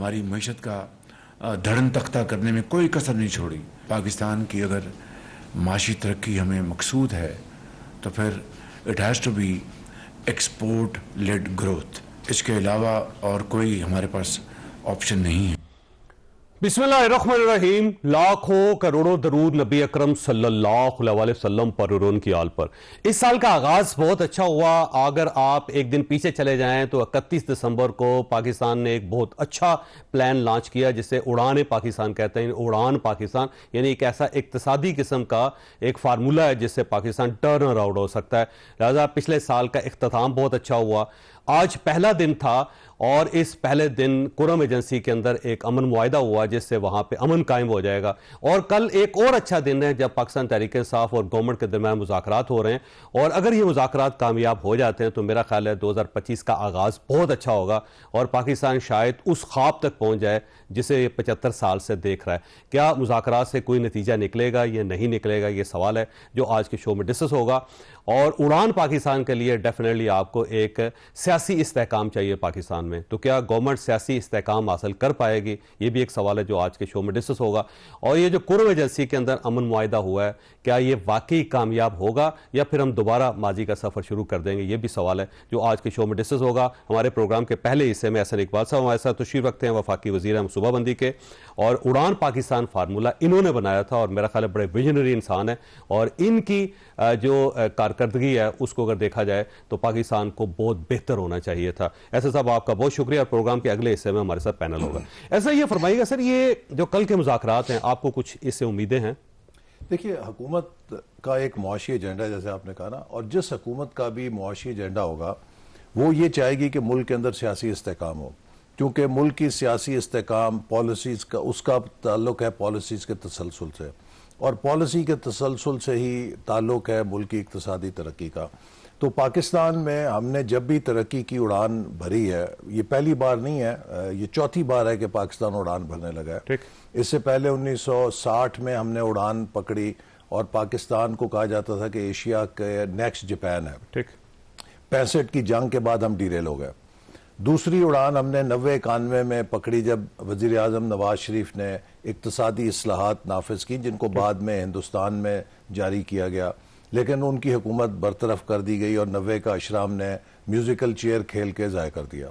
हमारी मईशत का धड़न तख्ता करने में कोई कसर नहीं छोड़ी। पाकिस्तान की अगर माशी तरक्की हमें मकसूद है तो फिर it has to be export led growth, इसके अलावा और कोई हमारे पास ऑप्शन नहीं है। बिस्मिल्लाहिर्रहमानिर्रहीम। लाखों करोड़ों दरूद नबी अकरम सल्लल्लाहु अलैहि वसल्लम पर और उनकी आल पर। इस साल का आगाज बहुत अच्छा हुआ। अगर आप एक दिन पीछे चले जाएं तो 31 दिसंबर को पाकिस्तान ने एक बहुत अच्छा प्लान लॉन्च किया जिसे उड़ान पाकिस्तान कहते हैं। उड़ान पाकिस्तान यानी एक ऐसा इक्तिसादी किस्म का एक फार्मूला है जिससे पाकिस्तान टर्न अराउंड हो सकता है। लिहाजा पिछले साल का इख्तिताम बहुत अच्छा हुआ। आज पहला दिन था और इस पहले दिन कुरम एजेंसी के अंदर एक अमन मुआहिदा हुआ जिससे वहां पे अमन कायम हो जाएगा। और कल एक और अच्छा दिन है जब पाकिस्तान तहरीक-ए-इंसाफ और गवर्नमेंट के दरमियान मुज़ाकरात हो रहे हैं और अगर ये मुज़ाकरात कामयाब हो जाते हैं तो मेरा ख्याल है 2025 का आगाज़ बहुत अच्छा होगा और पाकिस्तान शायद उस ख्वाब तक पहुंच जाए जिसे 75 साल से देख रहा है। क्या मुज़ाकरात से कोई नतीजा निकलेगा या नहीं निकलेगा, ये सवाल है जो आज के शो में डिस्कस होगा। और उड़ान पाकिस्तान के लिए डेफिनेटली आपको एक सियासी इस्तेहकाम चाहिए पाकिस्तान में, तो क्या गवर्नमेंट सियासी इस्तेहकाम हासिल कर पाएगी, ये भी एक सवाल है जो आज के शो में डिस्कस होगा। और ये जो कुरम एजेंसी के अंदर अमन मुआहिदा हुआ है, क्या ये वाकई कामयाब होगा या फिर हम दोबारा माजी का सफर शुरू कर देंगे, ये भी सवाल है जो आज के शो में डिस्कस होगा। हमारे प्रोग्राम के पहले हिस्से में एहसन इकबाल साहब हमारे साथ तशरीफ रखते हैं, वफाकी वजीर हैं सूबाबंदी के, और उड़ान पाकिस्तान फार्मूला इन्होंने बनाया था और मेरा ख्याल है बड़े विजनरी इंसान है और इनकी जो कारकर्दगी है उसको अगर देखा जाए तो पाकिस्तान को बहुत बेहतर होना चाहिए था। ऐसा साहब आपका बहुत शुक्रिया। प्रोग्राम के अगले हिस्से में हमारे साथ पैनल होगा। ऐसा ये फरमाइएगा सर, ये जो कल के मुज़ाकरात हैं आपको कुछ इससे उम्मीदें हैं? देखिए, हुकूमत का एक मुआशी एजेंडा जैसे आपने कहा ना, और जिस हुकूमत का भी मुआशी एजेंडा होगा वो ये चाहेगी कि मुल्क के अंदर सियासी इस्तेहकाम हो, क्योंकि मुल्क की सियासी इस्तेहकाम पॉलिसीज़ का उसका ताल्लुक है पॉलिसीज़ के तसलसल से, और पॉलिसी के तसलसल से ही ताल्लुक है मुल्क की इक्तिसादी तरक्की का। तो पाकिस्तान में हमने जब भी तरक्की की उड़ान भरी है, ये पहली बार नहीं है, ये चौथी बार है कि पाकिस्तान उड़ान भरने लगा है। इससे पहले 1960 में हमने उड़ान पकड़ी और पाकिस्तान को कहा जाता था कि एशिया के नेक्स्ट जापान है। 65 की जंग के बाद हम डीरेल हो गए। दूसरी उड़ान हमने 90-91 में पकड़ी जब वज़ीर आज़म नवाज शरीफ ने इक्तिसादी इस्लाहात नाफिज की, जिनको बाद में हिंदुस्तान में जारी किया गया, लेकिन उनकी हुकूमत बरतरफ कर दी गई और 90 का अशराम ने म्यूजिकल चेयर खेल के ज़ाय कर दिया।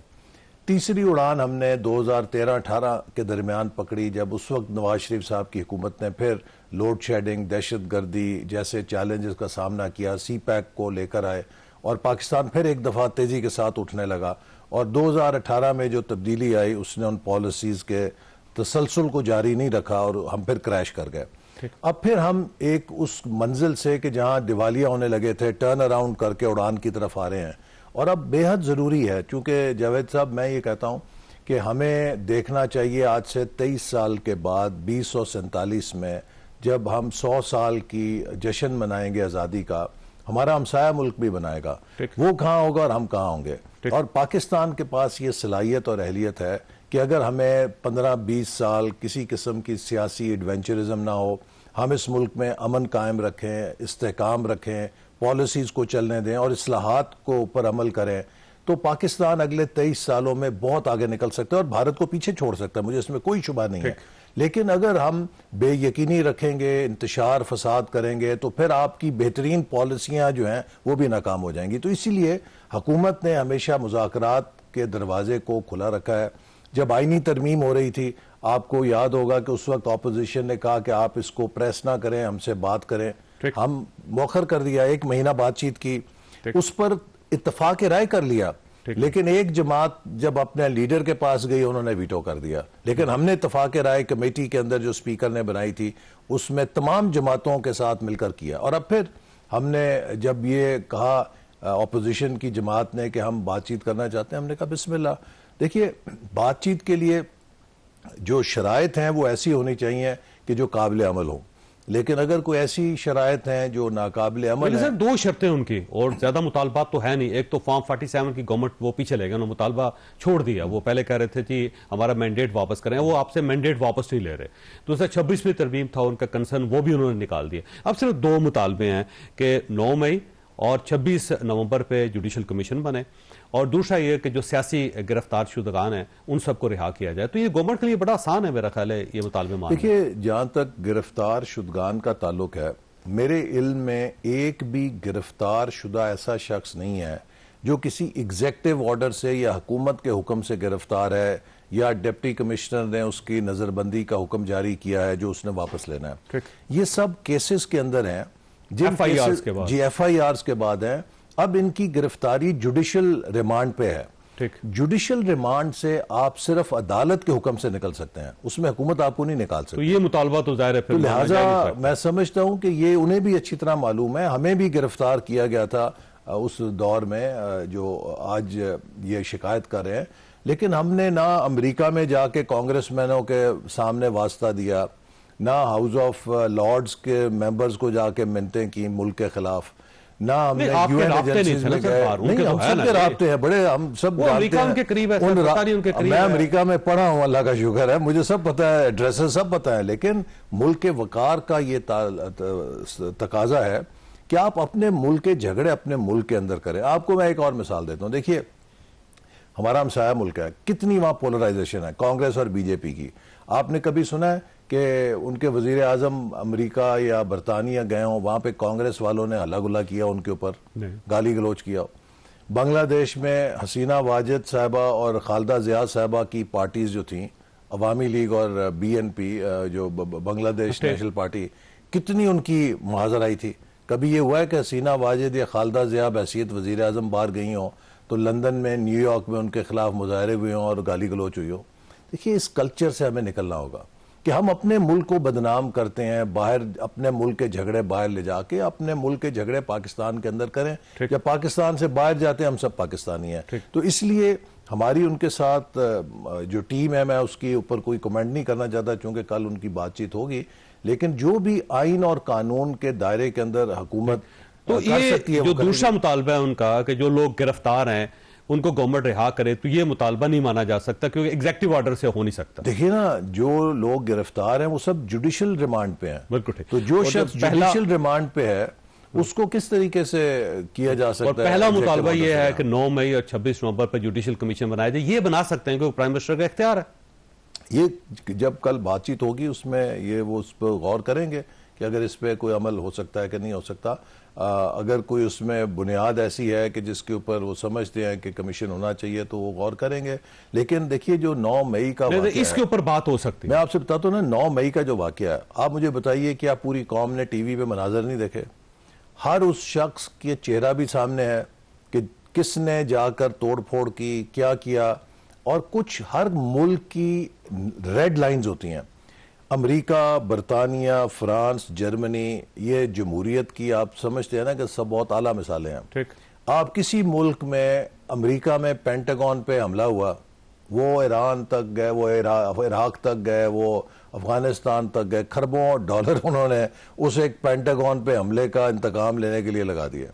तीसरी उड़ान हमने 2013-18 के दरमियान पकड़ी जब उस वक्त नवाज शरीफ साहब की हुकूमत ने फिर लोड शेडिंग, दहशत गर्दी जैसे चैलेंजेस का सामना किया, सी पैक को लेकर आए और पाकिस्तान फिर एक दफ़ा तेज़ी के साथ उठने लगा। और 2018 में जो तब्दीली आई उसने उन पॉलिसीज़ के तसलसल को जारी नहीं रखा और हम फिर क्रैश कर गए। अब फिर हम एक उस मंजिल से कि जहां दिवालिया होने लगे थे, टर्न अराउंड करके उड़ान की तरफ आ रहे हैं। और अब बेहद ज़रूरी है, चूँकि जावेद साहब मैं ये कहता हूँ कि हमें देखना चाहिए आज से 23 साल के बाद 2047 में जब हम 100 साल की जश्न मनाएंगे आज़ादी का, हमारा हमसाया मुल्क भी बनाएगा, वो कहाँ होगा और हम कहाँ होंगे। और पाकिस्तान के पास ये सलाहियत और अहलियत है कि अगर हमें 15-20 साल किसी किस्म की सियासी एडवेंचरिज्म ना हो, हम इस मुल्क में अमन कायम रखें, इस्तेहकाम रखें, पॉलिसीज़ को चलने दें और इस्लाहात को ऊपर अमल करें, तो पाकिस्तान अगले 23 सालों में बहुत आगे निकल सकता है और भारत को पीछे छोड़ सकता है, मुझे इसमें कोई शुबा नहीं है। लेकिन अगर हम बेयकीनी रखेंगे, इंतशार फसाद करेंगे, तो फिर आपकी बेहतरीन पॉलिसियाँ जो हैं वो भी नाकाम हो जाएंगी। तो इसीलिए हुकूमत ने हमेशा मुज़ाकरात के दरवाजे को खुला रखा है। जब आईनी तरमीम हो रही थी, आपको याद होगा कि उस वक्त ऑपोजिशन ने कहा कि आप इसको प्रेस ना करें, हमसे बात करें। हम मौखर कर दिया, 1 महीना बातचीत की, उस पर इत्तफाक राय कर लिया, लेकिन एक जमात जब अपने लीडर के पास गई उन्होंने वीटो कर दिया। लेकिन हमने इत्तफाक राय कमेटी के अंदर जो स्पीकर ने बनाई थी उसमें तमाम जमातों के साथ मिलकर किया। और अब फिर हमने जब ये कहा ऑपोजिशन की जमात ने कि हम बातचीत करना चाहते हैं, हमने कहा बिस्मिल्लाह। देखिए, बातचीत के लिए जो शराइत हैं वो ऐसी होनी चाहिए कि जो काबिल अमल हो, लेकिन अगर कोई ऐसी शराइत हैं जो नाकाबिल अमल है। 2 शर्तें उनकी और ज्यादा मुतालबात तो है नहीं। एक तो फॉर्म 47 की गवर्नमेंट वो पीछे ले गए, उन्होंने मुतालबा छोड़ दिया। वो पहले कह रहे थे कि हमारा मैंडेट वापस करें, वो आपसे मैंडेट वापस नहीं ले रहे। दूसरा 26वीं तरमीम था उनका कंसर्न, वो भी उन्होंने निकाल दिया। अब सिर्फ 2 मुतालबे हैं कि 9 मई और 26 नवंबर पे जुडिशल कमीशन बने, और दूसरा ये कि जो सियासी गिरफ्तार शुदगान हैं उन सबको रिहा किया जाए। तो ये गवर्नमेंट के लिए बड़ा आसान है मेरा ख्याल है ये मुतालबे मानना। देखिए, जहां तक गिरफ्तार शुदगान का ताल्लुक है, मेरे इल्म में एक भी गिरफ्तार शुदा ऐसा शख्स नहीं है जो किसी एग्जेक्टिव ऑर्डर से या हुकूमत के हुक्म से गिरफ्तार है या डिप्टी कमिश्नर ने उसकी नजरबंदी का हुक्म जारी किया है जो उसने वापस लेना है। ये सब केसेस के अंदर हैं, जिन FIRs के बाद। जी FIRs के बाद हैं। अब इनकी गिरफ्तारी जुडिशल रिमांड पे है। ठीक। जुडिशल रिमांड से आप सिर्फ अदालत के हुक्म से निकल सकते हैं, उसमें हुकूमत आपको नहीं निकाल सकती। तो ये मुतालबा तो जाहिर है फिर तो माना जा नहीं लिहाजा सकता। मैं समझता हूं कि ये उन्हें भी अच्छी तरह मालूम है। हमें भी गिरफ्तार किया गया था उस दौर में जो आज ये शिकायत कर रहे हैं, लेकिन हमने ना अमेरिका में जाके कांग्रेसमैनों के सामने वास्ता दिया, ना हाउस ऑफ लॉर्ड्स के मेंबर्स को जाके मिन्नतें की मुल्क के खिलाफ, ना हमने आपके यूएन राब्ते नहीं एजेंसीज थे ना में सर गए। बाहर, नहीं, उनके तो हम है ना सबके ये। राब्ते हैं बड़े, हम सब वो जानते अमेरिका हैं। उनके करीब है, उन सर, रा- पता नहीं उनके करीब मैं है। अमेरिका में पढ़ा हूं, अल्लाह का शुक्र है, मुझे सब पता है, एड्रेसेस सब पता है, लेकिन मुल्क के वकार का ये तकाजा है कि आप अपने मुल्क के झगड़े अपने मुल्क के अंदर करें। आपको मैं एक और मिसाल देता हूं। देखिए, हमारा हमसाया मुल्क है, कितनी वहां पोलराइजेशन है कांग्रेस और बीजेपी की। आपने कभी सुना है कि उनके वजीर आजम अमरीका या बरतानिया गए हों, वहां पे कांग्रेस वालों ने हल्ला गुल्ला किया, उनके ऊपर गाली गलोच किया? बांग्लादेश में हसीना वाजिद साहबा और खालदा जिया साहबा की पार्टीज जो थी, अवामी लीग और BNP जो बांग्लादेश नेशनल पार्टी, कितनी उनकी मुहाजर आई थी? कभी ये हुआ है कि हसीना वाजिद या खालदा जिया बहसीत वजीर आजम बाहर गई हों तो लंदन में, न्यूयॉर्क में उनके खिलाफ मुजाहरे हुए हों और गाली गलोच हुई हो? देखिए, इस कल्चर से हमें निकलना होगा कि हम अपने मुल्क को बदनाम करते हैं, बाहर अपने मुल्क के झगड़े बाहर ले जाके अपने मुल्क के झगड़े पाकिस्तान के अंदर करें। जब पाकिस्तान से बाहर जाते हैं हम सब पाकिस्तानी हैं। तो इसलिए हमारी उनके साथ जो टीम है, मैं उसके ऊपर कोई कमेंट नहीं करना चाहता चूंकि कल उनकी बातचीत होगी, लेकिन जो भी आइन और कानून के दायरे के अंदर हुकूमत तो कर ये सकती है जो वो दूसरा मुतालबा है उनका कि जो लोग गिरफ्तार हैं उनको गवर्नमेंट रिहा करे, तो ये मुतालबा नहीं माना जा सकता क्योंकि एग्जेक्टिव ऑर्डर से हो नहीं सकता। देखिए ना, जो लोग गिरफ्तार हैं वो सब जुडिशल रिमांड पे हैं। बिल्कुल ठीक। तो जो और शख्स पहला- जुडिशियल रिमांड पे है उसको किस तरीके से किया जा सकता और है? पहला executive मुतालबा order ये से? है कि 9 मई और 26 नवंबर पर जुडिशियल कमीशन बनाया जाए। ये बना सकते हैं क्योंकि प्राइम मिनिस्टर का इख्तियार है। ये जब कल बातचीत होगी उसमें ये वो उस पर गौर करेंगे कि अगर इस पर कोई अमल हो सकता है कि नहीं हो सकता। अगर कोई उसमें बुनियाद ऐसी है कि जिसके ऊपर वो समझते हैं कि कमीशन होना चाहिए तो वो गौर करेंगे। लेकिन देखिए, जो 9 मई का वाक़या है, इसके ऊपर बात हो सकती है। मैं आपसे बताता हूं ना, 9 मई का जो वाक़या है, आप मुझे बताइए क्या पूरी कौम ने टीवी पे मनाजर नहीं देखे? हर उस शख्स के चेहरा भी सामने है कि किसने जाकर तोड़ फोड़ की, क्या किया। और कुछ हर मुल्क की रेड लाइंस होती हैं। अमेरिका, बरतानिया, फ्रांस, जर्मनी, ये जमहूरियत की आप समझते हैं ना कि सब बहुत आला मिसालें हैं। ठीक। आप किसी मुल्क में, अमेरिका में पेंटागन पे हमला हुआ, वो ईरान तक गए, वो इराक तक गए, वो अफगानिस्तान तक गए, खरबों डॉलर उन्होंने उस एक पेंटागन पे हमले का इंतकाम लेने के लिए लगा दिया।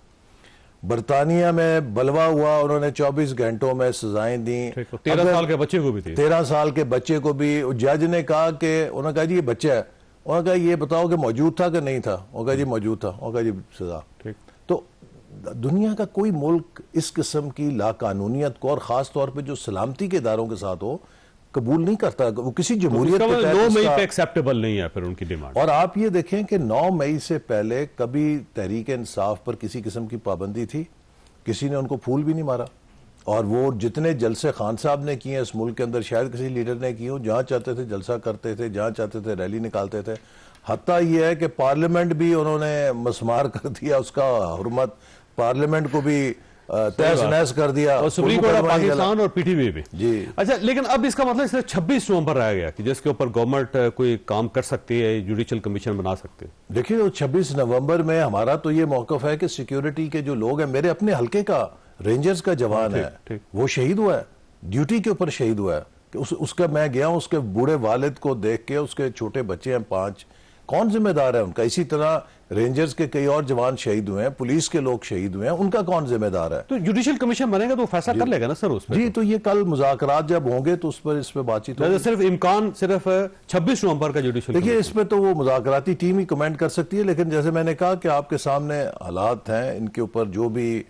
बरतानिया में बलवा हुआ, उन्होंने 24 घंटों में सजाएं दी। 13 साल के बच्चे को भी थी। 13 साल के बच्चे को भी जज ने कहा कि, उन्होंने कहा जी ये बच्चा है, उन्होंने कहा ये बताओ कि मौजूद था कि नहीं था? उन्होंने कहा जी मौजूद था। उन्होंने कहा जी सजा। ठीक। तो दुनिया का कोई मुल्क इस किस्म की लाकानूनियत को, और खास तौर पे जो सलामती के इदारों के साथ हो, कबूल नहीं करता। वो किसी जमहूरियत के तहत 9 मई इसका- पे एक्सेप्टेबल नहीं है फिर उनकी डिमांड। और आप ये देखें कि 9 मई से पहले कभी तहरीक इंसाफ पर किसी किस्म की पाबंदी थी? किसी ने उनको फूल भी नहीं मारा। और वो जितने जलसे खान साहब ने किए इस मुल्क के अंदर, शायद किसी लीडर ने किए हो। जहां चाहते थे जलसा करते थे, जहां चाहते थे रैली निकालते थे। हत्ता यह है कि पार्लियामेंट भी उन्होंने मसमार कर दिया, उसका हुर्मत पार्लियामेंट को भी तहस नहस कर दिया। और सुप्रीम कोर्ट ऑफ पाकिस्तान और PTV भी। जी। अच्छा, लेकिन अब इसका मतलब सिर्फ 26 नवंबर रह गया कि जिसके ऊपर गवर्नमेंट कोई काम कर सकती है, जुडिशियल कमीशन बना सकती है। देखिए, तो 26 नवंबर में हमारा तो ये मौकफ है कि सिक्योरिटी के जो लोग हैं, मेरे अपने हल्के का रेंजर्स का जवान ठीक, है, ठीक। वो शहीद हुआ है, ड्यूटी के ऊपर शहीद हुआ है। कि उसका मैं गया हूं, उसके बूढ़े वालिद को देख के, उसके छोटे बच्चे हैं 5, कौन जिम्मेदार है उनका? इसी तरह रेंजर्स के कई और जवान शहीद हुए हैं, पुलिस के लोग शहीद हुए हैं, उनका कौन जिम्मेदार है? तो जुडिशियल कमीशन बनेगा तो वो फैसला कर लेगा ना सर उस पर? जी, तो ये कल मुज़ाकरात जब होंगे तो इस पर बातचीत होगी। सिर्फ इम्कान सिर्फ 26 नवंबर का जुडिशियल देखिए, इस पर तो वो मुज़ाकराती टीम ही कमेंट कर सकती है, लेकिन जैसे मैंने कहा कि आपके सामने हालात हैं, इनके ऊपर जो भी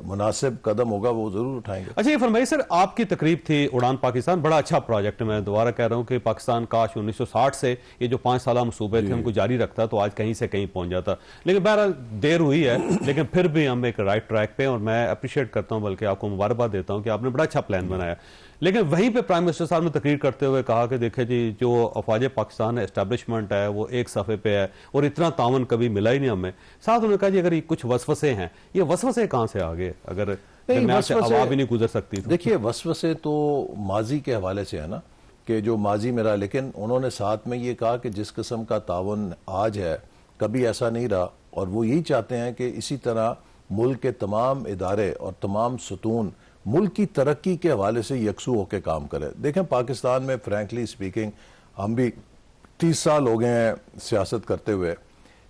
मुनासिब कदम होगा वो जरूर उठाएंगे। अच्छा, ये फरमाइए सर, आपकी तकरीब थी उड़ान पाकिस्तान, बड़ा अच्छा प्रोजेक्ट है। मैं दोबारा कह रहा हूं कि पाकिस्तान काश 1960 से ये जो 5 साल मंसूबे थे उनको जारी रखता तो आज कहीं से कहीं पहुंच जाता। लेकिन बहरहाल देर हुई है, लेकिन फिर भी हम एक राइट ट्रैक पे, और मैं अप्रिशिएट करता हूं, बल्कि आपको मुबारकबाद देता हूं कि आपने बड़ा अच्छा प्लान बनाया। लेकिन वहीं पे प्राइम मिनिस्टर साहब ने तकरीर करते हुए कहा कि देखिए जी, जो अफवाज पाकिस्तान एस्टैब्लिशमेंट है वो एक सफ़े पे है और इतना तावन कभी मिला ही नहीं हमें। साथ उन्होंने कहा जी, अगर ये कुछ वसवसे हैं, ये वसवसे कहाँ से आ गए अगर हवा भी नहीं गुजर सकती? देखिए, वसवसे तो माजी के हवाले से है ना, कि जो माजी में रहा, लेकिन उन्होंने साथ में ये कहा कि जिस किस्म का तावन आज है कभी ऐसा नहीं रहा, और वो यही चाहते हैं कि इसी तरह मुल्क के तमाम इदारे और तमाम सतून मुल्क की तरक्की के हवाले से यकसू होकर काम करें। देखें, पाकिस्तान में फ्रैंकली स्पीकिंग हम भी 30 साल हो गए हैं सियासत करते हुए।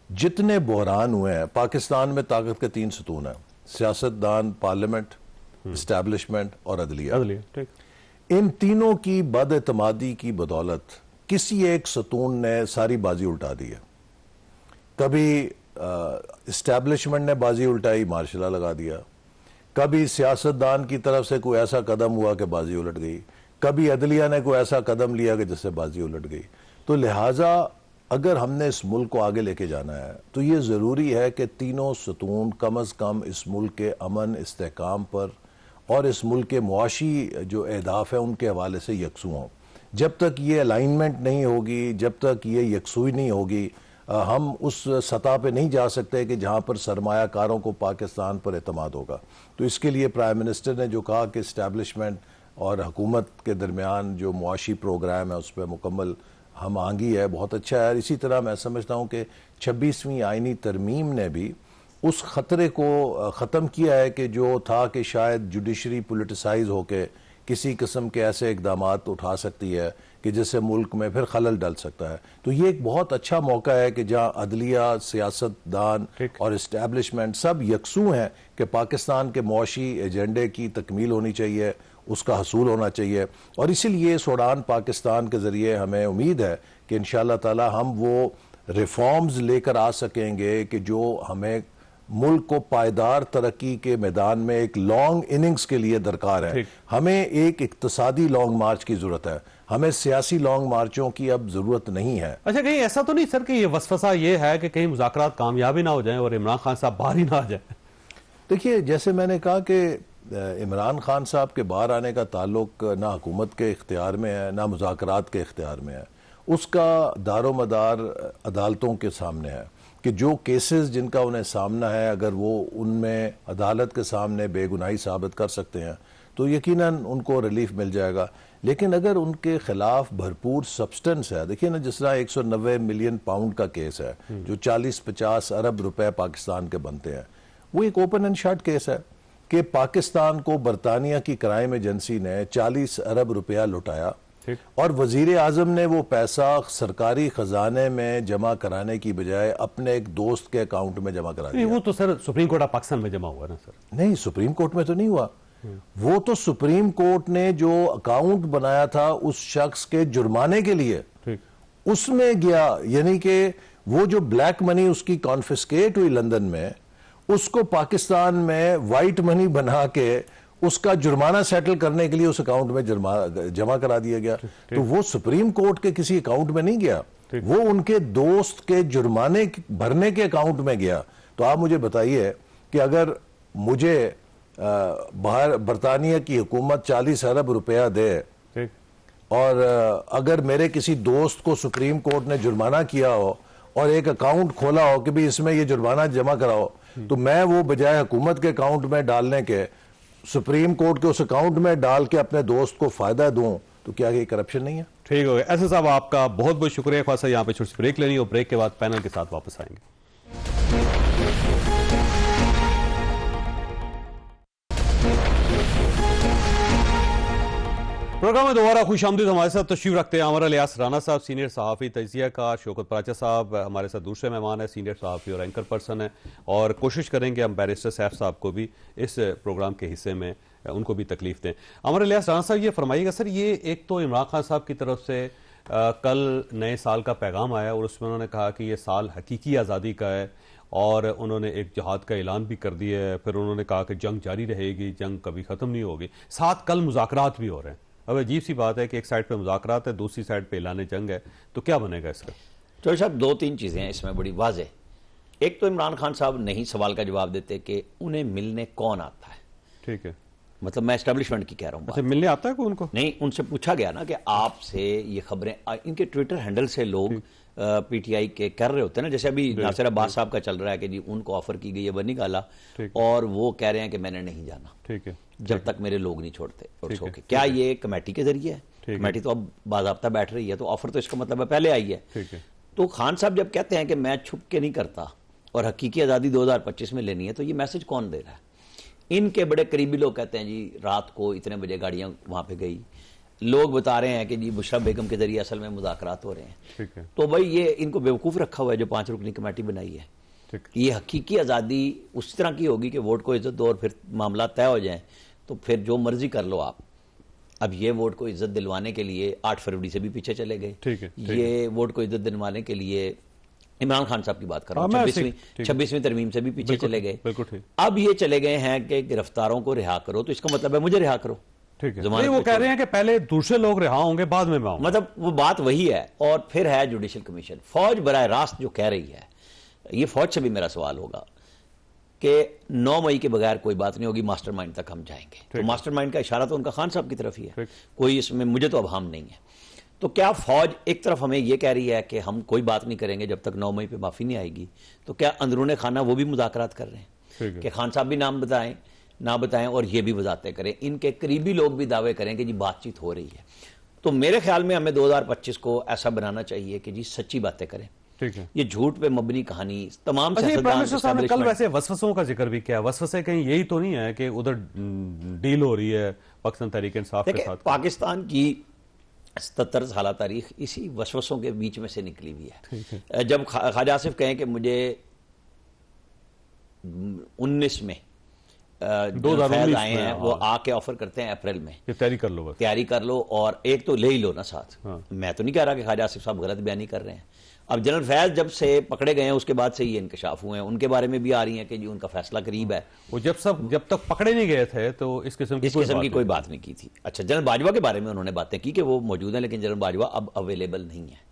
जितने बहरान हुए हैं, पाकिस्तान में ताकत के 3 सतून हैं: सियासतदान, पार्लियामेंट, इस्टेब्लिशमेंट और अदलिया। ठीक। इन तीनों की बदएतमादी की बदौलत किसी एक सतून ने सारी बाजी उल्टा दी है। कभी इस्टेब्लिशमेंट ने बाजी उल्टाई, मार्शल लगा दिया। कभी सियासतदान की तरफ से कोई ऐसा कदम हुआ कि बाजी उलट गई। कभी अदलिया ने कोई ऐसा कदम लिया कि जिससे बाजी उलट गई। तो लिहाजा अगर हमने इस मुल्क को आगे लेके जाना है तो ये ज़रूरी है कि तीनों सतून कम अज़ कम इस मुल्क के अमन, इस्तेहकाम पर और इस मुल्क के मुआशी जो अहदाफ है उनके हवाले से यकसू हों। जब तक ये अलाइनमेंट नहीं होगी, जब तक ये यकसूई नहीं होगी, हम उस सतह पे नहीं जा सकते कि जहाँ पर सरमायाकारों को पाकिस्तान पर एतमाद होगा। तो इसके लिए प्राइम मिनिस्टर ने जो कहा कि इस्टेब्लिशमेंट और हुकूमत के दरमियान जो मुआशी प्रोग्राम है उस पर मुकम्मल हम आंगी है, बहुत अच्छा है। इसी तरह मैं समझता हूँ कि 26वीं आइनी तरमीम ने भी उस ख़तरे को ख़त्म किया है कि जो था कि शायद जुडिशरी पोलिटिसाइज होकर किसी किस्म के ऐसे इक़दामात उठा सकती है कि जिससे मुल्क में फिर खलल डल सकता है। तो ये एक बहुत अच्छा मौका है कि जहाँ अदलिया, सियासतदान और इस्टेब्लिशमेंट सब यकसू हैं कि पाकिस्तान के मुआशी एजेंडे की तकमील होनी चाहिए, उसका हसूल होना चाहिए। और इसीलिए उड़ान पाकिस्तान के ज़रिए हमें उम्मीद है कि इंशाअल्लाह ताला हम वो रिफॉर्म्स लेकर आ सकेंगे कि जो हमें मुल्क को पायदार तरक्की के मैदान में एक लॉन्ग इनिंग्स के लिए दरकार है। हमें एक इक्तिसादी लॉन्ग मार्च की जरूरत है, हमें सियासी लॉन्ग मार्चों की अब जरूरत नहीं है। अच्छा, कहीं ऐसा तो नहीं सर कि ये वसवसा ये है कि कहीं मुज़ाकरात कामयाबी ना हो जाए और इमरान खान साहब बाहर ही ना आ जाए? देखिए, जैसे मैंने कहा कि इमरान खान साहब के बाहर आने का ताल्लुक ना हुकूमत के इख्तियार में है, ना मुज़ाकरात के इख्तियार में है। उसका दारो मदार अदालतों के सामने है कि जो केसेस जिनका उन्हें सामना है, अगर वो उनमें अदालत के सामने बेगुनाही साबित कर सकते हैं तो यकीनन उनको रिलीफ मिल जाएगा। लेकिन अगर उनके खिलाफ भरपूर सब्सटेंस है, देखिए ना, जिस तरह 190 मिलियन पाउंड का केस है जो 40-50 अरब रुपए पाकिस्तान के बनते हैं, वो एक ओपन एंड शट केस है कि पाकिस्तान को बरतानिया की क्राइम एजेंसी ने 40 अरब रुपया लुटाया और वजीर आजम ने वो पैसा सरकारी खजाने में जमा कराने की बजाय अपने एक दोस्त के अकाउंट में जमा करा दिया। वो तो sir supreme court of Pakistan में जमा हुआ ना सर? नहीं, सुप्रीम कोर्ट में तो नहीं हुआ। वो तो सुप्रीम कोर्ट ने जो अकाउंट बनाया था उस शख्स के जुर्माने के लिए, उसमें गया। यानी कि वो जो ब्लैक मनी उसकी कॉन्फिस्केट हुई लंदन में, उसको पाकिस्तान में वाइट मनी बना के उसका जुर्माना सेटल करने के लिए उस अकाउंट में जमा करा दिया गया। तो वो सुप्रीम कोर्ट के किसी अकाउंट में नहीं गया, वो उनके दोस्त के जुर्माने भरने के अकाउंट में गया। तो आप मुझे बताइए कि अगर मुझे बाहर बरतानिया की हुकूमत 40 अरब रुपया दे और अगर मेरे किसी दोस्त को सुप्रीम कोर्ट ने जुर्माना किया हो और एक अकाउंट खोला हो कि भी इसमें ये जुर्माना जमा कराओ, तो मैं वो बजाय हुकूमत के अकाउंट में डालने के सुप्रीम कोर्ट के उस अकाउंट में डाल के अपने दोस्त को फायदा दूं, तो क्या ये करप्शन नहीं है? ठीक हो गया। ऐसे साहब, आपका बहुत बहुत शुक्रिया। ख्वासा यहाँ पे छोटी सी ब्रेक लेनी और ब्रेक के बाद पैनल के साथ वापस आएंगे। प्रोग्राम में दोबारा खुशामदीद। हमारे साथ तशरीफ रखते हैं अमर इलियास राना साहब, सीनियर सहाफ़ी तजिया का। शौकत पराचा साहब हमारे साथ दूसरे मेहमान है, सीनियर सहाफ़ी और एंकर पर्सन है। और कोशिश करेंगे हम बैरिस्टर सैफ साहब को भी इस प्रोग्राम के हिस्से में उनको भी तकलीफ दें। अमर इलियास राना साहब, ये फरमाइएगा सर, ये एक तो इमरान खान साहब की तरफ से कल नए साल का पैगाम आया और उसमें उन्होंने कहा कि ये साल हकीकी आज़ादी का है और उन्होंने एक जिहाद का ऐलान भी कर दिया है। फिर उन्होंने कहा कि जंग जारी रहेगी, जंग कभी ख़त्म नहीं होगी। साथ कल मुज़ाकरात भी हो रहे हैं। अब अजीब सी बात है कि एक साइड पे मुज़ाकरात है, दूसरी साइड पे ऐलान जंग है, तो क्या बनेगा इसका? तो साहब दो तीन चीज़ें हैं इसमें बड़ी वाज़ेह। एक तो इमरान खान साहब नहीं सवाल का जवाब देते कि उन्हें मिलने कौन आता है। ठीक है, मतलब मैं एस्टेब्लिशमेंट की कह रहा हूँ। अच्छा, मिलने आता है कोई उनको? नहीं, उनसे पूछा गया ना कि आपसे ये खबरें, इनके ट्विटर हैंडल से लोग पीटीआई के कर रहे होते हैं ना, जैसे अभी नासिर अब्बास साहब का चल रहा है कि जी उनको ऑफर की गई है बनी गाला और वो कह रहे हैं कि मैंने नहीं जाना, ठीक है, जब तक मेरे लोग नहीं छोड़ते। और सो के क्या ये कमेटी के जरिए है? कमेटी तो अब बाज़ाब्ता बैठ रही है, तो ऑफर तो इसका मतलब है पहले आई है। तो खान साहब जब कहते हैं कि मैं छुप के नहीं करता और हकीकी आज़ादी 2025 में लेनी है, तो ये मैसेज कौन दे रहा है? इनके बड़े करीबी लोग कहते हैं जी रात को इतने बजे गाड़ियां वहां पे गई, लोग बता रहे हैं कि जी बुशरा बेगम के जरिए असल में मुज़ाकरात हो रहे हैं। ठीक है। तो भाई ये इनको बेवकूफ़ रखा हुआ है जो 5 रुकनी कमेटी बनाई है। ये हकीकी आज़ादी उस तरह की होगी कि वोट को इज्जत दो और फिर मामला तय हो जाए, तो फिर जो मर्जी कर लो आप। अब ये वोट को इज्जत दिलवाने के लिए 8 फरवरी से भी पीछे चले गए। ये वोट को इज्जत दिलवाने के लिए इमरान खान साहब की बात कर रहा हूँ, 26वीं तरमीम से भी पीछे चले गए। अब ये चले गए हैं कि गिरफ्तारों को रिहा करो, तो इसका मतलब है मुझे रिहा करो। ठीक है, वो कह रहे हैं कि पहले दूसरे लोग रिहा होंगे, बाद में मैं आऊंगा। मतलब वो बात वही है। और फिर है जुडिशल कमीशन, फौज बराह रास्त जो कह रही है, ये फौज से भी मेरा सवाल होगा कि 9 मई के बगैर कोई बात नहीं होगी, मास्टरमाइंड तक हम जाएंगे। तो मास्टरमाइंड का इशारा तो उनका खान साहब की तरफ ही है, कोई इसमें मुझे तो अभाम नहीं है। तो क्या फौज एक तरफ हमें यह कह रही है कि हम कोई बात नहीं करेंगे जब तक 9 मई पे माफी नहीं आएगी, तो क्या अंदरूने खाना वो भी मुज़ाकरात कर रहे हैं कि खान साहब भी नाम बताएं ना बताएं और ये भी वजाहतें करें, इनके करीबी लोग भी दावे करें कि जी बातचीत हो रही है। तो मेरे ख्याल में हमें 2025 को ऐसा बनाना चाहिए कि जी सच्ची बातें करें। ठीक है, ये झूठ पे मबनी कहानी तमाम सियासतदान कल वैसे वसवसों का जिक्र भी किया। वसवसे कहीं यही तो नहीं है कि उधर डील हो रही है पाकिस्तान तहरीक इंसाफ के साथ? पाकिस्तान की 77 साल तारीख इसी वसवसों के बीच में से निकली हुई है। जब ख्वाजा आसिफ कहें कि मुझे 19 में 2019 आए हैं, वो आके ऑफर करते हैं अप्रैल में, तैयारी कर लो, बस तैयारी कर लो और एक तो ले ही लो ना साथ। मैं तो नहीं कह रहा कि ख्वाजा आसिफ साहब गलत बयानी कर रहे हैं। अब जनरल फैज जब से पकड़े गए हैं उसके बाद से ये इंकशाफ हुए हैं, उनके बारे में भी आ रही है कि जी उनका फैसला करीब है। वो जब तक पकड़े नहीं गए थे तो इस किस्म की कोई बात नहीं की थी। अच्छा, जनरल बाजवा के बारे में उन्होंने बातें की कि वो मौजूद है, लेकिन जनरल बाजवा अब अवेलेबल नहीं है।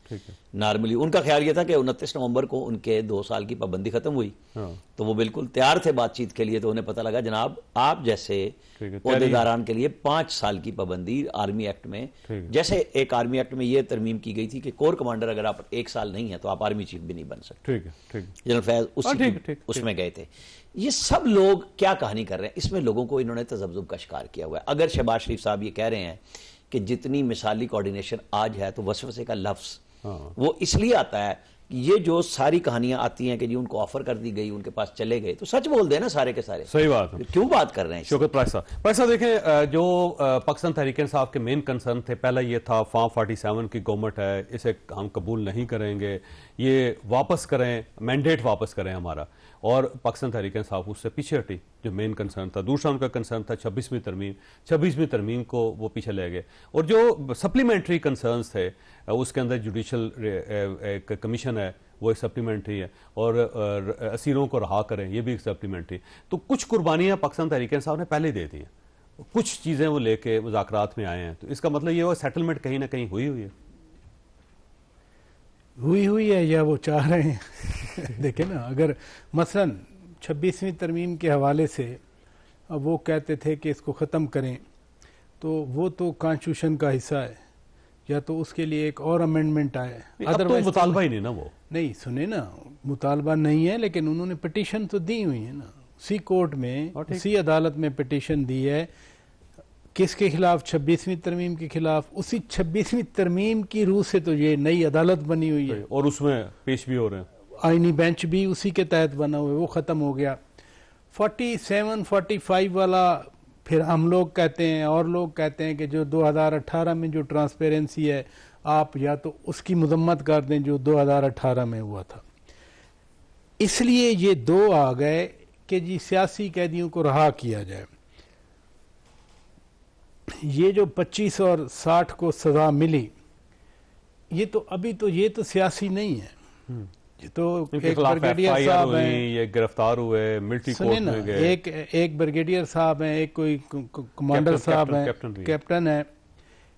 नॉर्मली उनका ख्याल ये था कि 29 नवंबर को उनके 2 साल की पाबंदी खत्म हुई, तो वो बिल्कुल तैयार थे बातचीत के लिए। तो उन्हें पता लगा जनाब आप जैसे ओहदेदारान के लिए 5 साल की पाबंदी आर्मी एक्ट में, जैसे एक आर्मी एक्ट में ये तरमीम की गई थी कि कोर कमांडर अगर आप 1 साल नहीं है तो आप आर्मी चीफ भी नहीं बन सकते। जनरल फैज उसमें गए थे। ये सब लोग क्या कहानी कर रहे हैं, इसमें लोगों को इन्होंने तजब्जुब का शिकार किया हुआ है। अगर शहबाज शरीफ साहब ये कह रहे हैं कि जितनी मिसाली कोऑर्डिनेशन आज है, तो वसवसे का लफ्ज वो इसलिए आता है कि ये जो सारी कहानियां आती हैं कि जी उनको ऑफर कर दी गई, उनके पास चले गए, तो सच बोल देना सारे के सारे। सही बात है, क्यों बात कर रहे हैं? शौकत प्राइसा देखें, जो पाकिस्तान तहरीक इंसाफ के मेन कंसर्न थे, पहला ये था फॉर्म 47 की गवर्नमेंट है, इसे हम कबूल नहीं करेंगे, ये वापस करें, मैंडेट वापस करें हमारा। और पाकिस्तान तहरीक इंसाफ उससे पीछे हटी, जो मेन कंसर्न था। दूसरा उनका कंसर्न था 26वीं तरमीम को वो पीछे ले गए। और जो सप्लीमेंट्री कंसर्न्स थे उसके अंदर जुडिशल एक कमीशन है, वो एक सप्लीमेंट्री है, और असीरों को रहा करें, ये भी एक सप्लीमेंट्री। तो कुछ कुर्बानियां पाकिस्तान तहरीक इंसाफ ने पहले दे दी हैं, कुछ चीज़ें वो लेके मुज़ाकरात में आए हैं। तो इसका मतलब ये वो सेटलमेंट कहीं ना कहीं हुई है या वो चाह रहे हैं। देखें ना, अगर मसलन 26वीं तरमीम के हवाले से अब वो कहते थे कि इसको ख़त्म करें, तो वो तो कॉन्स्टिट्यूशन का हिस्सा है, या तो उसके लिए एक और अमेंडमेंट आए। अदरवाइज तो मुतालबा ही नहीं ना, वो नहीं सुने ना, मुतालबा नहीं है, लेकिन उन्होंने पिटीशन तो दी हुई है ना, उसी कोर्ट में, उसी अदालत में पिटीशन दी है। किसके खिलाफ? 26वीं तरमीम के खिलाफ। उसी 26वीं तरमीम की रूह से तो ये नई अदालत बनी हुई है और उसमें पेश भी हो रहे हैं, आईनी बेंच भी उसी के तहत बना हुआ है, वो ख़त्म हो गया। 47, 45 वाला फिर हम लोग कहते हैं और लोग कहते हैं कि जो 2018 में जो ट्रांसपेरेंसी है आप या तो उसकी मजम्मत कर दें जो 2018 में हुआ था। इसलिए ये दो आ गए कि जी सियासी कैदियों को रहा किया जाए। ये जो 25 और 60 को सजा मिली, ये तो अभी तो ये तो सियासी नहीं है, ये तो एक ब्रिगेडियर साहब हैं, ये गिरफ्तार हुए, मिलिट्री कोर्ट में गए, एक ब्रिगेडियर साहब हैं, एक कोई कमांडर साहब हैं, कैप्टन है,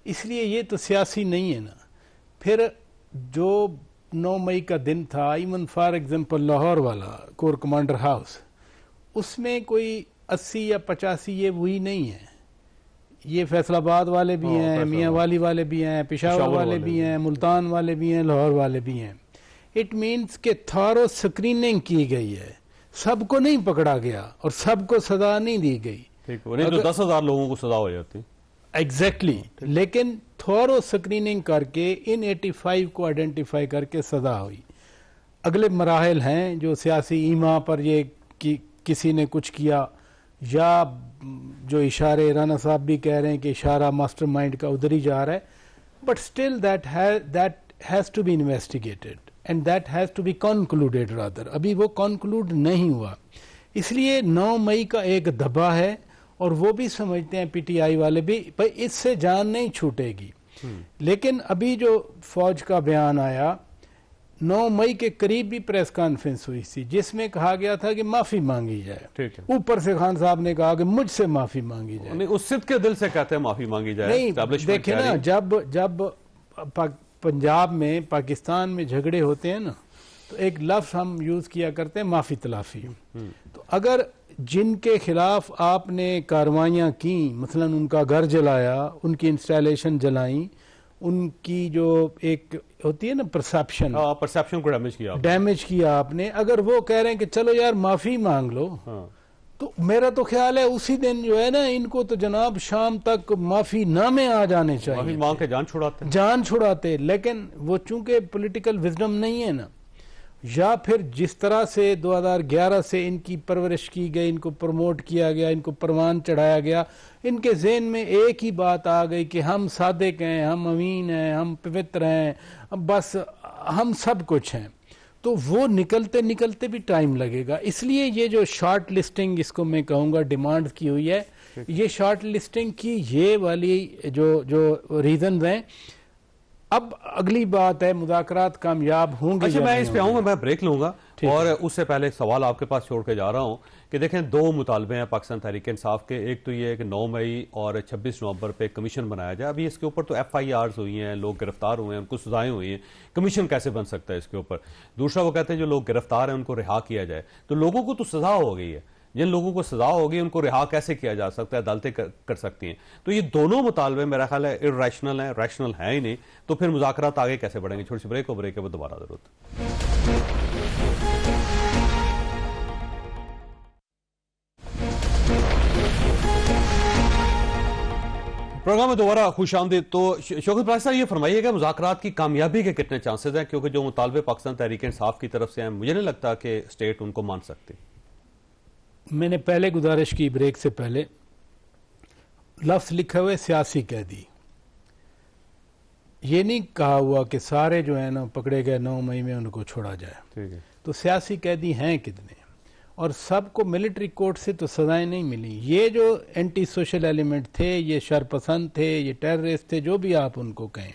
इसलिए ये तो सियासी नहीं है ना। फिर जो 9 मई का दिन था, इवन फॉर एग्जांपल लाहौर वाला कोर कमांडर हाउस, उसमें कोई 80 या 85 ये वही नहीं है, ये फैसलाबाद वाले भी हैं, मियाँ वाली वाले भी हैं, पेशावर वाले भी हैं, मुल्तान वाले भी हैं, लाहौर वाले भी हैं। इट मीन्स के थॉरो स्क्रीनिंग की गई है, सबको नहीं पकड़ा गया और सबको सजा नहीं दी गई। नहीं तो 10,000 लोगों को सजा हो जाती। एग्जैक्टली लेकिन थॉरो स्क्रीनिंग करके इन 85 को आइडेंटिफाई करके सजा हुई। अगले मराहल हैं जो सियासी ईमा पर ये किसी ने कुछ किया, या जो इशारे राना साहब भी कह रहे हैं कि इशारा मास्टरमाइंड का उधर ही जा रहा है, but still that has to be investigated and that has to be concluded rather. अभी वो कॉन्क्लूड नहीं हुआ, इसलिए 9 मई का एक दबा है और वो भी समझते हैं पीटीआई वाले भी भाई इससे जान नहीं छूटेगी। लेकिन अभी जो फौज का बयान आया, 9 मई के करीब भी प्रेस कॉन्फ्रेंस हुई थी जिसमें कहा गया था कि माफी मांगी जाए। ऊपर से खान साहब ने कहा कि मुझसे माफी मांगी जाए। नहीं, उस सिद्ध के दिल से कहते हैं माफी मांगी जाए। नहीं देखे ना, जब पंजाब में पाकिस्तान में झगड़े होते हैं ना, तो एक लफ्ज हम यूज किया करते हैं माफी तलाफी। तो अगर जिनके खिलाफ आपने कार्रवाइयां की, मसलन उनका घर जलाया, उनकी इंस्टॉलेशन जलाई, उनकी जो एक होती है ना परसेप्शन को डैमेज किया आपने, अगर वो कह रहे हैं कि चलो यार माफी मांग लो, तो मेरा तो ख्याल है उसी दिन जो है ना इनको तो जनाब शाम तक माफी नामे आ जाने चाहिए, माफी मांग के जान छुड़ाते। लेकिन वो चूंकि पॉलिटिकल विजडम नहीं है ना, या फिर जिस तरह से 2011 से इनकी परवरिश की गई, इनको प्रमोट किया गया, इनको परवान चढ़ाया गया, इनके ज़हन में एक ही बात आ गई कि हम सादिक हैं, हम अमीन हैं, हम पवित्र हैं, बस हम सब कुछ हैं। तो वो निकलते निकलते भी टाइम लगेगा। इसलिए ये जो शॉर्ट लिस्टिंग, इसको मैं कहूँगा डिमांड की हुई है, ये शॉर्ट लिस्टिंग की ये वाली जो रीजन हैं। अब अगली बात है मुज़ाकरात कामयाब होंगे। अच्छा, मैं इस पे आऊंगा, मैं ब्रेक लूंगा और उससे पहले एक सवाल आपके पास छोड़ के जा रहा हूं कि देखें, 2 मुतालबे हैं पाकिस्तान तहरीक इंसाफ के। एक तो ये है कि 9 मई और 26 नवंबर पे कमीशन बनाया जाए। अभी इसके ऊपर तो FIRs हुई हैं, लोग गिरफ्तार हुए हैं, उनको सजाएं हुई हैं, कमीशन कैसे बन सकता है इसके ऊपर। दूसरा वो कहते हैं जो लोग गिरफ्तार हैं उनको रिहा किया जाए। तो लोगों को तो सजा हो गई है, जिन लोगों को सजा होगी उनको रिहा कैसे किया जा सकता है, अदालतें कर सकती हैं। तो ये दोनों मुतालबे मेरा ख्याल है इर्रेशनल है, रैशनल है ही नहीं। तो फिर मुज़ाकरात आगे कैसे बढ़ेंगे। छोटी सी ब्रेक हो, ब्रेक के बाद दोबारा जरूरत। प्रोग्राम में दोबारा खुशामदीद। तो शौकत प्राइस साहब, ये फरमाइएगा मुज़ाकरात की कामयाबी के कितने चांसेस हैं, क्योंकि जो मुतालबे पाकिस्तान तहरीक इंसाफ की तरफ से हैं मुझे नहीं लगता कि स्टेट उनको मान सकती। मैंने पहले गुजारिश की ब्रेक से पहले, लफ्ज लिखा हुआ है सियासी कैदी, ये नहीं कहा हुआ कि सारे जो है ना पकड़े गए 9 मई में उनको छोड़ा जाए। ठीक है। तो सियासी कैदी हैं कितने, और सबको मिलिट्री कोर्ट से तो सजाएं नहीं मिली। ये जो एंटी सोशल एलिमेंट थे, ये शरपसंद थे, ये टेररिस्ट थे, जो भी आप उनको कहें,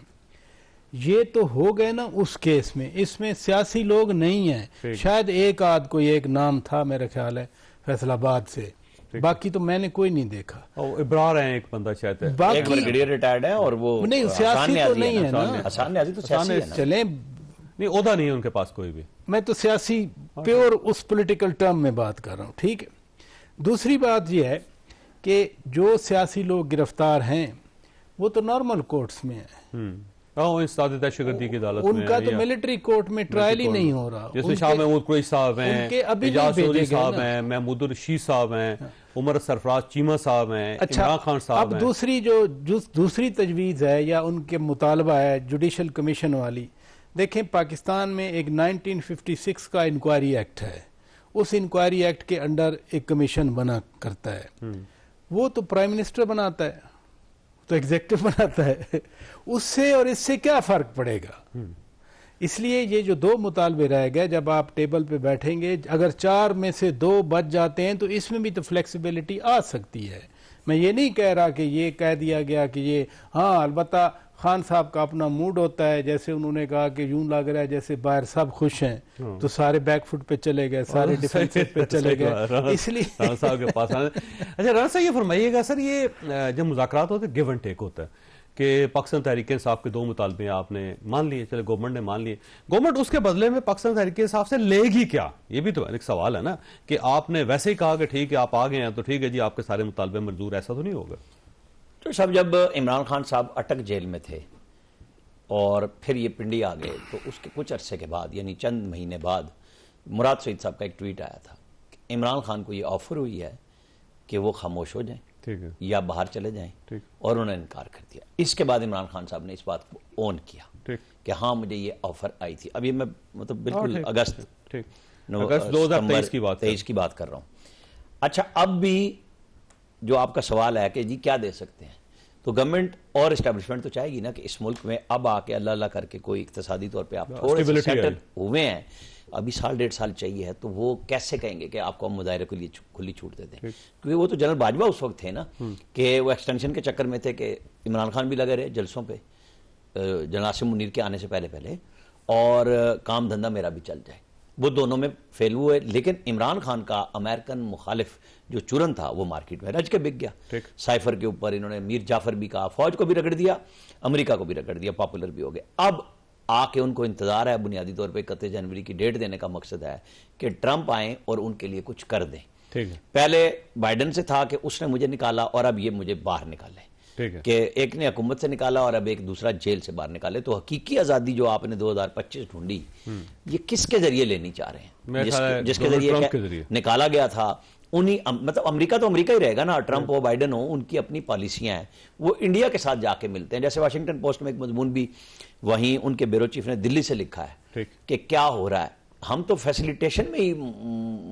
ये तो हो गए ना उस केस में। इसमें सियासी लोग नहीं हैं। शायद एक आध कोई एक नाम था मेरा ख्याल है फैसलाबाद से, बाकी तो मैंने कोई नहीं देखा। इब्रार है एक बंदा शायद, एक ब्रिगेडियर रिटायर्ड है, और वो नहीं सियासी तो नहीं है ना, आसान न्याजी तो सियासी है ना। चले नहीं, ओहदा नहीं है उनके पास कोई भी। मैं तो सियासी प्योर उस पॉलिटिकल टर्म में बात कर रहा हूँ, ठीक है। दूसरी बात यह है कि जो सियासी लोग गिरफ्तार हैं वो तो नॉर्मल कोर्ट्स में है, दहशतगर्दी की अदालत में, उनका तो मिलिट्री कोर्ट में ट्रायल ही नहीं हो रहा। जैसे शाह महमूद कुरैशी साहब हैं, इजाज सोरी साहब हैं, महमूद रशीद साहब हैं, उमर सरफराज चीमा साहब हैं, इमरान खान साहब हैं। अब दूसरी तजवीज़ है या उनके मुतालबा है जुडिशल कमीशन वाली। देखें, पाकिस्तान में एक 1956 का इंक्वायरी एक्ट है, उस इंक्वायरी एक्ट के अंडर एक कमीशन बना करता है। वो तो प्राइम मिनिस्टर बनाता है, तो एग्जेक्टिव बनाता है, उससे और इससे क्या फर्क पड़ेगा। इसलिए ये जो 2 मुतालबे रह गए, जब आप टेबल पे बैठेंगे, अगर 4 में से 2 बच जाते हैं तो इसमें भी तो फ्लेक्सिबिलिटी आ सकती है। मैं ये नहीं कह रहा कि ये कह दिया गया कि ये, हाँ अलबत्ता खान साहब का अपना मूड होता है, जैसे उन्होंने कहा कि यूं लग रहा है जैसे बाहर सब खुश हैं तो सारे बैकफुट पे चले गए, सारे डिफेंसिव पे चले गए, इसलिए राना साहब के पास अच्छा राना साहब ये फरमाइएगा सर, ये जब मुज़ाकरात होते गिव एंड टेक होता है कि पाकिस्तान तहरीक इंसाफ के 2 मुतालबे आपने मान लिए, चले गवर्नमेंट ने मान लिए, गवर्नमेंट उसके बदले में पाकिस्तान तहरीक इंसाफ से लेगी क्या? ये भी तो एक सवाल है ना कि आपने वैसे ही कहा कि ठीक है आप आ गए हैं तो ठीक है जी आपके सारे मुतालबे मंजूर, ऐसा तो नहीं होगा। तो साहब जब इमरान खान साहब अटक जेल में थे और फिर ये पिंडी आ गए, तो उसके कुछ अरसे के बाद यानी चंद महीने बाद मुराद सईद साहब का एक ट्वीट आया था कि इमरान खान को ये ऑफर हुई है कि वो खामोश हो जाएं, ठीक है, या बाहर चले जाएं, ठीक, और उन्होंने इनकार कर दिया। इसके बाद इमरान खान साहब ने इस बात को ओन किया, ठीक, कि हाँ मुझे ये ऑफर आई थी। अभी मैं मतलब बिल्कुल अगस्त 2023 की बात कर रहा हूँ। अच्छा, अब भी जो आपका सवाल है कि जी क्या दे सकते हैं, तो गवर्नमेंट और इस्टेब्लिशमेंट तो चाहेगी ना कि इस मुल्क में अब आके अल्लाह अल्लाह करके कोई इक्तसादी तौर पे आप थोड़े से सेटल हुए हैं, अभी 1.5 साल चाहिए है, तो वो कैसे कहेंगे कि आपको हम मुजाहिरे के लिए खुली छूट दे दें? क्योंकि वो तो जनरल बाजवा उस वक्त थे ना कि वो एक्सटेंशन के चक्कर में थे कि इमरान खान भी लगे रहे जलसों पे जनरल आसिम मुनीर के आने से पहले पहले, और काम धंधा मेरा भी चल जाए, वो दोनों में फेल हुए। लेकिन इमरान खान का अमेरिकन मुखालिफ जो चूरन था वो मार्केट में रज के बिक गया। साइफर के ऊपर इन्होंने मीर जाफर भी कहा, फौज को भी रगड़ दिया, अमेरिका को भी रगड़ दिया, पॉपुलर भी हो गए। अब आके उनको इंतजार है, बुनियादी तौर पे 31 जनवरी की डेट देने का मकसद है कि ट्रंप आए और उनके लिए कुछ कर दें। ठीक है, पहले बाइडन से था कि उसने मुझे निकाला और अब ये मुझे बाहर निकाले, ठीक है, कि एक ने हुकूमत से निकाला और अब एक दूसरा जेल से बाहर निकाले। तो हकीकी आजादी जो आपने 2025 ढूंढी, ये किसके जरिए लेनी चाह रहे हैं? जिसके जरिए निकाला गया था उन्हीं, मतलब अमेरिका तो अमेरिका ही रहेगा ना, ट्रंप हो बाइडन हो, उनकी अपनी पॉलिसियां हैं, वो इंडिया के साथ जाके मिलते हैं। जैसे वाशिंगटन पोस्ट में एक मजमून भी वहीं उनके ब्यूरो चीफ ने दिल्ली से लिखा है कि क्या हो रहा है, हम तो फैसिलिटेशन में ही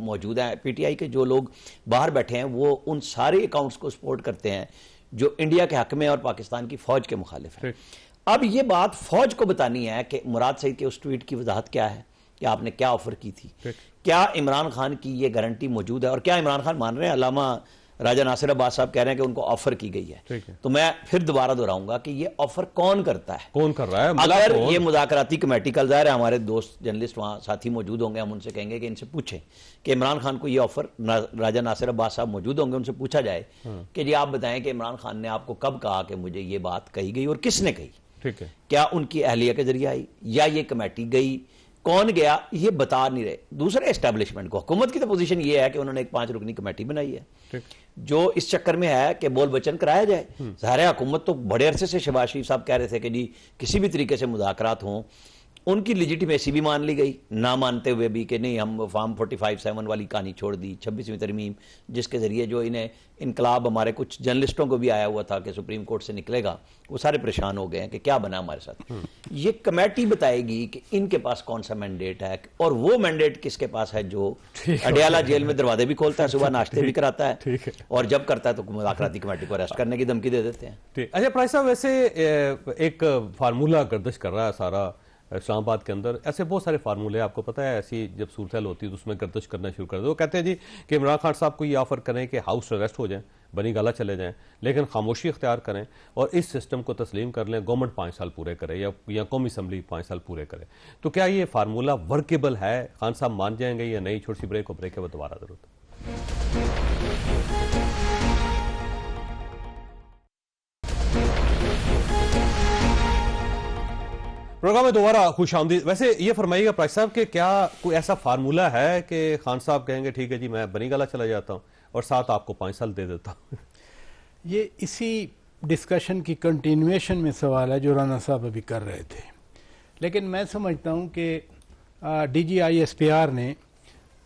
मौजूद हैं। पीटीआई के जो लोग बाहर बैठे हैं वो उन सारे अकाउंट्स को सपोर्ट करते हैं जो इंडिया के हक में और पाकिस्तान की फौज के मुखालिफ है। अब ये बात फौज को बतानी है कि मुराद सईद के उस ट्वीट की वजाहत क्या है, कि आपने क्या ऑफर की थी, क्या इमरान खान की ये गारंटी मौजूद है, और क्या इमरान खान मान रहे हैं? अल्लामा राजा नासिर अब्बास साहब कह रहे हैं कि उनको ऑफर की गई है। तो मैं फिर दोबारा दोहराऊंगा कि ये ऑफर कौन करता है, कौन कर रहा है? अगर ये मुज़ाकराती कमेटी, कल ज़ाहिर है हमारे दोस्त जर्नलिस्ट वहां साथी मौजूद होंगे, हम उनसे कहेंगे कि इनसे पूछें कि इमरान खान को ये ऑफर, राजा नासिर अब्बास साहब मौजूद होंगे, उनसे पूछा जाए कि जी आप बताएं कि इमरान खान ने आपको कब कहा कि मुझे ये बात कही गई और किसने कही? ठीक है, क्या उनकी अहलिया के जरिए आई या ये कमेटी गई, कौन गया, ये बता नहीं रहे। दूसरे एस्टेब्लिशमेंट को, हुकूमत की तो पोजीशन ये है कि उन्होंने एक 5 रुकनी कमेटी बनाई है जो इस चक्कर में है कि बोल बचन कराया जाए। ज़ाहिर है हुकूमत तो बड़े अरसे से, शहबाज शरीफ साहब कह रहे थे कि जी किसी भी तरीके से मुज़ाकरात हों, उनकी लिजिटिमेसी भी मान ली गई, ना मानते हुए भी कि नहीं हम फॉर्म 45-7 वाली कहानी छोड़ दी, 26वीं तरमीम जिसके जरिए जो इन्हें इनकलाब, हमारे कुछ जर्नलिस्टों को भी आया हुआ था कि सुप्रीम कोर्ट से निकलेगा, वो सारे परेशान हो गए हैं कि क्या बना हमारे साथ। ये कमेटी बताएगी कि इनके पास कौन सा मैंडेट है, और वो मैंडेट किसके पास है जो अडियाला जेल में दरवाजे भी खोलता है, सुबह नाश्ते भी कराता है, और जब करता है तो मुज़ाकराती कमेटी को अरेस्ट करने की धमकी दे देते हैं। अच्छा प्राइस साहब, वैसे एक फार्मूला गर्दिश कर रहा है सारा इस्लामाबाद के अंदर, ऐसे बहुत सारे फार्मूले आपको पता है, ऐसी जब सूरत होती है तो उसमें गर्दिश करना शुरू कर दो। वो कहते हैं जी कि इमरान खान साहब को ये ऑफर करें कि हाउस अरेस्ट हो जाएं, बनी गाला चले जाएं, लेकिन खामोशी इख्तियार करें और इस सिस्टम को तस्लीम कर लें, गवर्नमेंट 5 साल पूरे करे या कौमी असम्बली 5 साल पूरे करे। तो क्या ये फार्मूला वर्केबल है? खान साहब मान जाएंगे या नहीं? छोटी सी ब्रेक को ब्रेक के बाद दोबारा जरूरत। प्रोग्राम में दोबारा खुश आमदीद। वैसे ये फरमाइएगा प्राइस साहब कि क्या कोई ऐसा फार्मूला है कि खान साहब कहेंगे ठीक है जी मैं बनी गाला चला जाता हूं और साथ आपको 5 साल दे देता हूं? ये इसी डिस्कशन की कंटिन्यूएशन में सवाल है जो राना साहब अभी कर रहे थे, लेकिन मैं समझता हूं कि DGISPR ने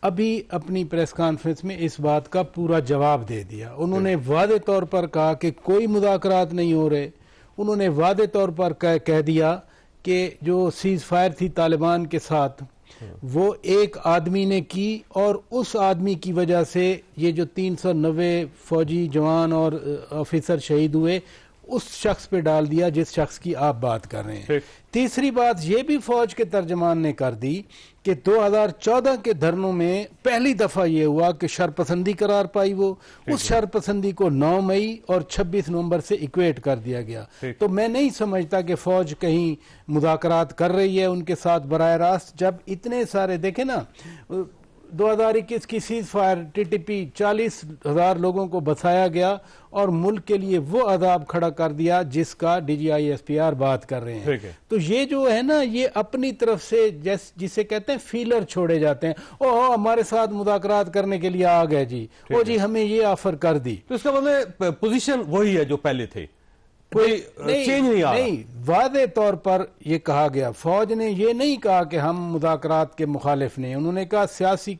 अभी अपनी प्रेस कॉन्फ्रेंस में इस बात का पूरा जवाब दे दिया। उन्होंने वादे तौर पर कहा कि कोई मुज़ाकरात नहीं हो रहे। उन्होंने वादे तौर पर कह दिया कि जो सीज फायर थी तालिबान के साथ वो एक आदमी ने की, और उस आदमी की वजह से ये जो 390 फौजी जवान और ऑफिसर शहीद हुए, उस शख्स पे डाल दिया जिस शख्स की आप बात कर रहे हैं। तीसरी बात ये भी फौज के तर्जमान ने कर दी कि 2014 के धरनों में पहली दफा ये हुआ कि शरपसंदी करार पाई, वो उस शरपसंदी को 9 मई और 26 नवंबर से इक्वेट कर दिया गया। तो मैं नहीं समझता कि फौज कहीं मुज़ाकरात कर रही है उनके साथ बराह रास्त, जब इतने सारे देखे ना 2021 की सीज फायर टीटीपी 40,000 लोगों को बसाया गया और मुल्क के लिए वो अदाब खड़ा कर दिया जिसका DGI-SPR बात कर रहे हैं। तो ये जो है ना, ये अपनी तरफ से जिसे कहते हैं फीलर छोड़े जाते हैं। ओह हमारे साथ मुज़ाकरात करने के लिए आ गए जी, ओ जी हमें ये ऑफर कर दी। तो इसका मतलब पोजीशन वही है जो पहले थे, कोई चेंज नहीं आ रहा। नहीं, वादे तौर पर यह कहा गया, फौज ने यह नहीं कहा कि हम मुज़ाकरात के मुखालिफ नहीं, उन्होंने कहा सियासी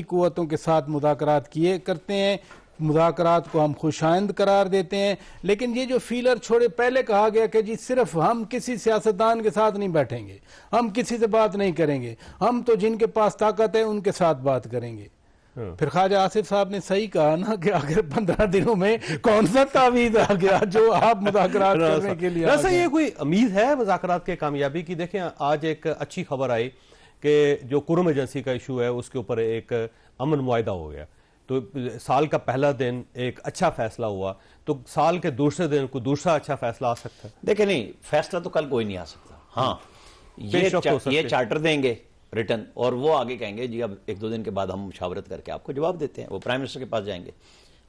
कुव्वतों के साथ मुज़ाकरात किए करते हैं, मुज़ाकरात को हम खुशाइंद करार देते हैं। लेकिन ये जो फीलर छोड़े, पहले कहा गया कि जी सिर्फ हम किसी सियासतदान के साथ नहीं बैठेंगे, हम किसी से बात नहीं करेंगे, हम तो जिनके पास ताकत है उनके साथ बात करेंगे। फिर ख्वाजा आसिफ साहब ने सही कहा ना कि आखिर 15 दिनों में कौन सा तावीज आ गया जो आप मुज़ाकरात करने के लिए वैसे ये कोई उम्मीद है मुज़ाकरात के कामयाबी की? देखें आज एक अच्छी खबर आई कि जो कुरम एजेंसी का इशू है उसके ऊपर एक अमन मुआहिदा हो गया, तो साल का पहला दिन एक अच्छा फैसला हुआ, तो साल के दूसरे दिन कोई दूसरा अच्छा फैसला आ सकता है? देखिए नहीं, फैसला तो कल कोई नहीं आ सकता। हाँ, ये चार्टर देंगे रिटर्न, और वो आगे कहेंगे जी अब 1-2 दिन के बाद हम मुशावरत करके आपको जवाब देते हैं। वो प्राइम मिनिस्टर के पास जाएंगे,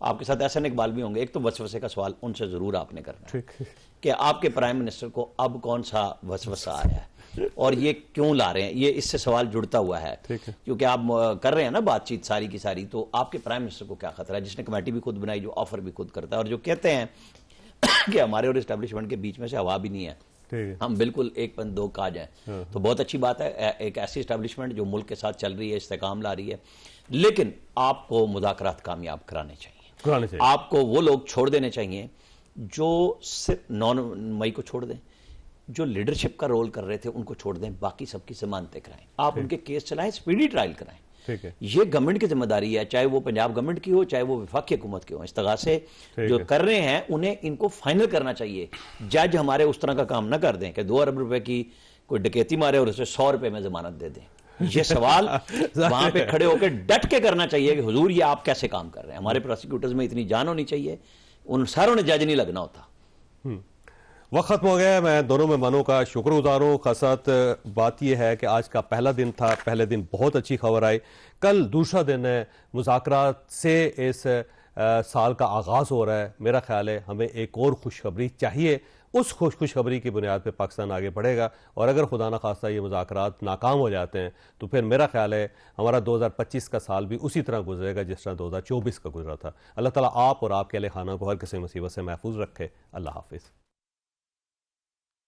आपके साथ एहसन इकबाल भी होंगे। एक तो वसवसे का सवाल उनसे जरूर आपने करना है कि आपके प्राइम मिनिस्टर को अब कौन सा वसवसा आया है और ये क्यों ला रहे हैं, ये इससे सवाल जुड़ता हुआ है। क्योंकि आप कर रहे हैं ना बातचीत सारी की सारी, तो आपके प्राइम मिनिस्टर को क्या खतरा है, जिसने कमेटी भी खुद बनाई, जो ऑफर भी खुद करता है, और जो कहते हैं कि हमारे और एस्टेब्लिशमेंट के बीच में से हवा भी नहीं है, हम बिल्कुल एक पंथ दो काज हैं। तो बहुत अच्छी बात है, एक ऐसी एस्टेब्लिशमेंट जो मुल्क के साथ चल रही है, इस्तेकाम ला रही है। लेकिन आपको मुज़ाकरात कामयाब कराने चाहिए। आपको वो लोग छोड़ देने चाहिए जो सिर्फ 9 मई को छोड़ दें, जो लीडरशिप का रोल कर रहे थे उनको छोड़ दें, बाकी सबकी जमानतें कराएं, आप उनके केस चलाएं, स्पीडी ट्रायल कराएं। ये गवर्नमेंट की जिम्मेदारी है, चाहे वो पंजाब गवर्नमेंट की हो, चाहे वो वफाकी हुकूमत की हो। इस्तगासे जो कर रहे हैं उन्हें इनको फाइनल करना चाहिए। जज हमारे उस तरह का काम ना कर दें कि 2 अरब रुपए की कोई डकैती मारे और उसे 100 रुपए में जमानत दे दें। ये सवाल वहां पे खड़े होकर डट के करना चाहिए कि हुजूर ये आप कैसे काम कर रहे हैं। हमारे प्रोसिक्यूटर्स में इतनी जान होनी चाहिए, उन सारों ने जज नहीं लगना होता। वक्त खत्म हो गया। मैं दोनों मेहमानों का शुक्रगुजार हूँ। खासात बात यह है कि आज का पहला दिन था, पहले दिन बहुत अच्छी खबर आई, कल दूसरा दिन है, मुज़ाकरात से इस साल का आगाज़ हो रहा है। मेरा ख्याल है हमें एक और खुशखबरी चाहिए, उस खुशखबरी की बुनियाद पर पाकिस्तान आगे बढ़ेगा। और अगर खुदा न खास्ता ये मुज़ाकरात नाकाम हो जाते हैं तो फिर मेरा ख्याल है हमारा 2025 का साल भी उसी तरह गुजरेगा जिस तरह 2024 का गुजरा था। अल्लाह ताला आप और आपके अहले खाना को हर किसी मुसीबत से महफूज रखे। अल्लाह हाफिज़।